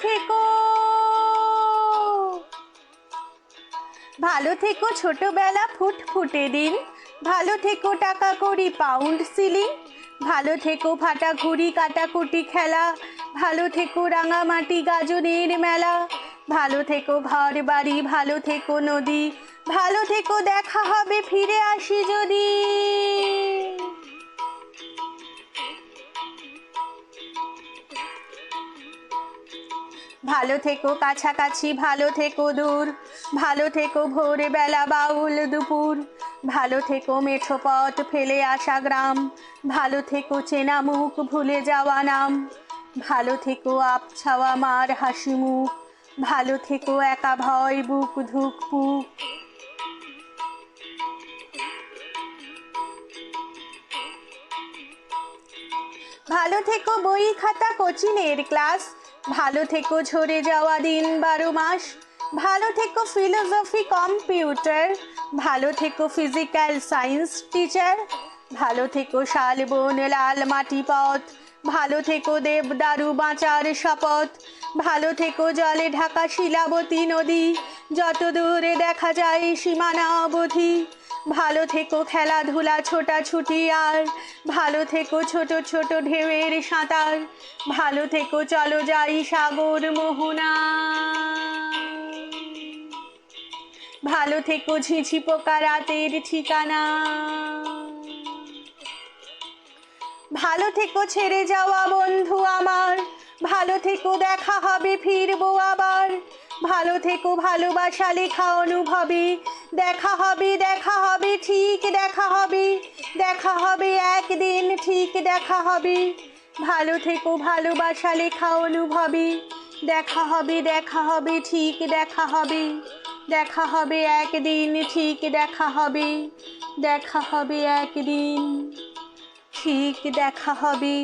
থেকো। ভালো থেকো ছোটবেলা ফুটফুটে দিন, ভালো থেকো টাকা কড়ি পাউন্ড সিলিং, ভালো থেকো ফাটা ঘুড়ি কাটাকুটি খেলা, ভালো থেকো রাঙামাটি গাজনের মেলা, ভালো থেকো ঘর বাড়ি, ভালো থেকো নদী, ভালো থেকো দেখা হবে ফিরে আসি যদি। ভালো থেকো কাছাকাছি, ভালো থেকো দূর, ভালো থেকো ভোরবেলা বাউল দুপুর, ভালো থেকো মেঠো পথ ফেলে আসা গ্রাম, ভালো থেকো চেনা মুখ ভুলে যাওয়া নাম, ভালো থেকো আবছাওয়া মার হাসি মুখ, ভালো থেকো একা ভয় বুক ধুক পুক। ভালো থেকো বই খাতা কোচিংয়ের ক্লাস, ভালো থেকো ঝরে যাওয়া দিন 12 মাস, ভালো থেকো ফিলোসফি কম্পিউটার, ভালো থেকো ফিজিক্যাল সায়েন্স টিচার, ভালো থেকো শালবন লাল মাটি পথ, ভালো থেকো দেবদারু বাঁচার শপথ, ভালো থেকো জলে ঢাকা শিলাবতী নদী, যত দূরে দেখা যায় সীমানা অবধি, ভালো থেকো খেলাধুলা ছোটাছুটি আর, ভালো থেকো ছোট ছোট ঢেউয়ের সাঁতার, ভালো থেকো চলো যাই সাগর মোহনা, ভালো থেকো ঝিঝি পোকা রাতের ঠিকানা, ভালো থেকো ছেড়ে যাওয়া বন্ধু আমার, ভালো থেকো দেখা হবে ফিরবো আবার, ভালো থেকো ভালোবাসা লেখা অনুভবে, দেখা হবে ঠিক দেখা হবে, দেখা হবে একদিন ঠিক দেখা হবে, ভালো থেকো ভালোবাসা লেখা অনুভবে, দেখা হবে ঠিক দেখা হবে, দেখা হবে একদিন ঠিক দেখা হবে, দেখা হবে একদিন ঠিক দেখা হবে।